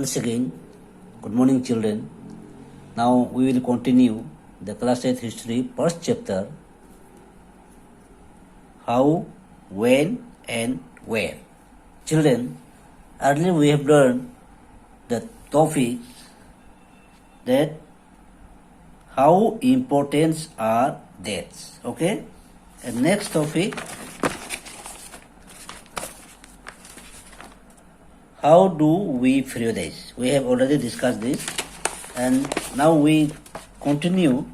Once again, good morning children. Now we will continue the class 8 history first chapter, how, when and where. Children, earlier we have learned the topic that how important are dates. Okay? And next topic, how do we periodize? We have already discussed this, and now we continue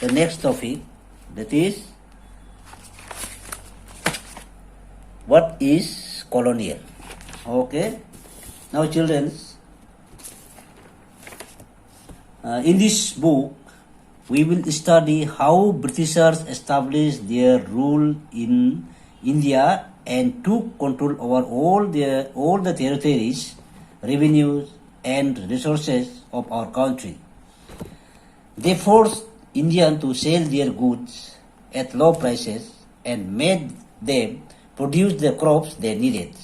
the next topic, that is what is colonial. Okay, now children, in this book we will study how Britishers established their rule in India and took control over all the territories, revenues and resources of our country. They forced Indians to sell their goods at low prices and made them produce the crops they needed.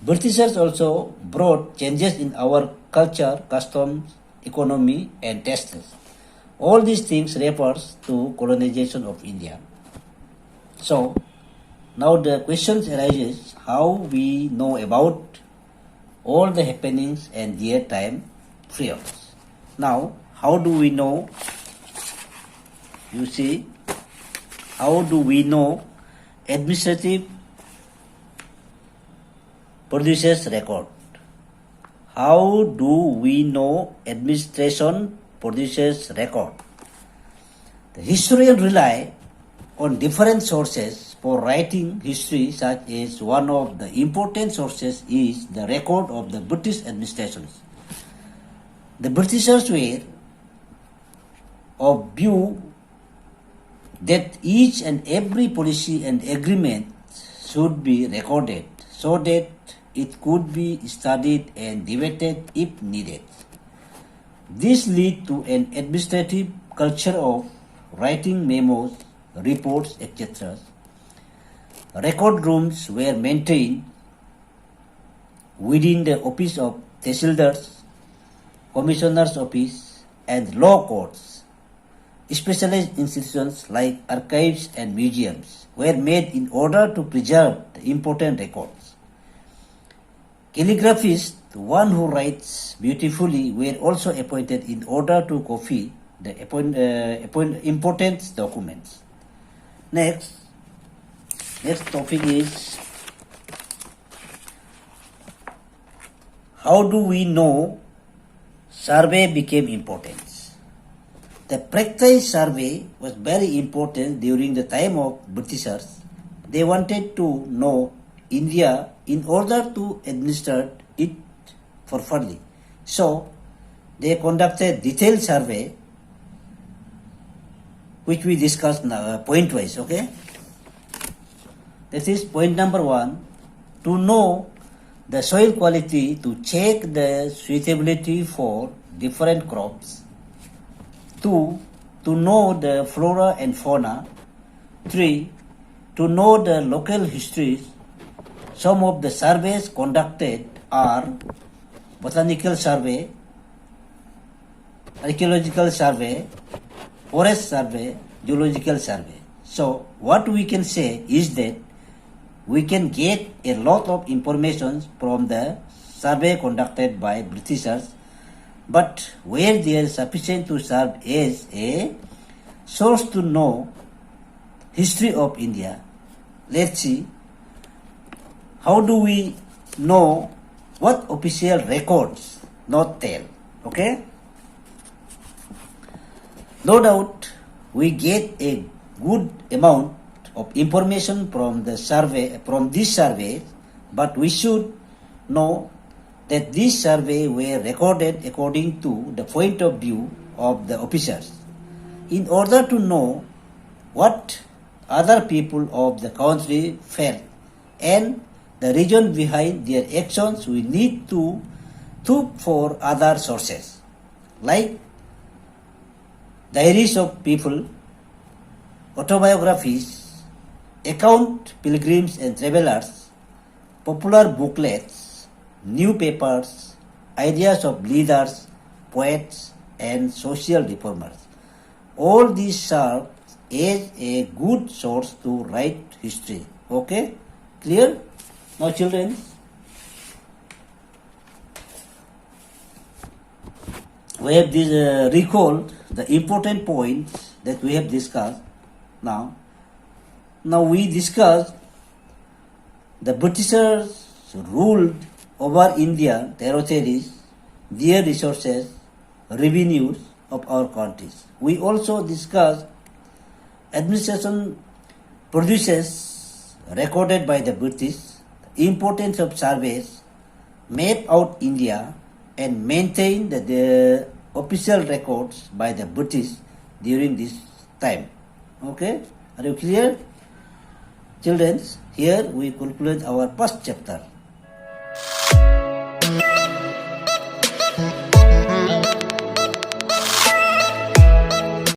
Britishers also brought changes in our culture, customs, economy and tastes. All these things refers to colonization of India. So, now the question arises how we know about all the happenings and their time periods. Now, how do we know? You see, how do we know administrative produces record? How do we know administration produces record? The historian rely on different sources for writing history, such as one of the important sources is the record of the British administrations. The Britishers were of view that each and every policy and agreement should be recorded so that it could be studied and debated if needed. This led to an administrative culture of writing memos, reports, etc. Record rooms were maintained within the office of Tehsildars, Commissioner's office and law courts. Specialized institutions like archives and museums were made in order to preserve the important records. Calligraphists, one who writes beautifully, were also appointed in order to copy the important documents. Next topic is how do we know survey became important? The practice survey was very important during the time of Britishers. They wanted to know India in order to administer it properly. So they conducted detailed survey, which we discussed now, point-wise, okay? This is point number 1, to know the soil quality, to check the suitability for different crops. 2, to know the flora and fauna. 3, to know the local histories. Some of the surveys conducted are botanical survey, archaeological survey, forest survey, geological survey. So what we can say is that we can get a lot of information from the survey conducted by Britishers, but where they are sufficient to serve as a source to know history of India. Let's see, how do we know what official records not tell? Okay? No doubt we get a good amount of information from the survey, from this survey, but we should know that these surveys were recorded according to the point of view of the officers. In order to know what other people of the country felt and the reason behind their actions, we need to look for other sources like diaries of people, autobiographies, account pilgrims and travelers, popular booklets, newspapers, ideas of leaders, poets, and social reformers. All these serve as a good source to write history. Okay? Clear? Now, children, we have recalled the important points that we have discussed now. Now we discussed the Britishers ruled over India territories, their resources, revenues of our countries. We also discussed administration produces recorded by the British, importance of surveys, map out India, and maintain the official records by the British during this time. Okay, are you clear? Children, here we conclude our first chapter.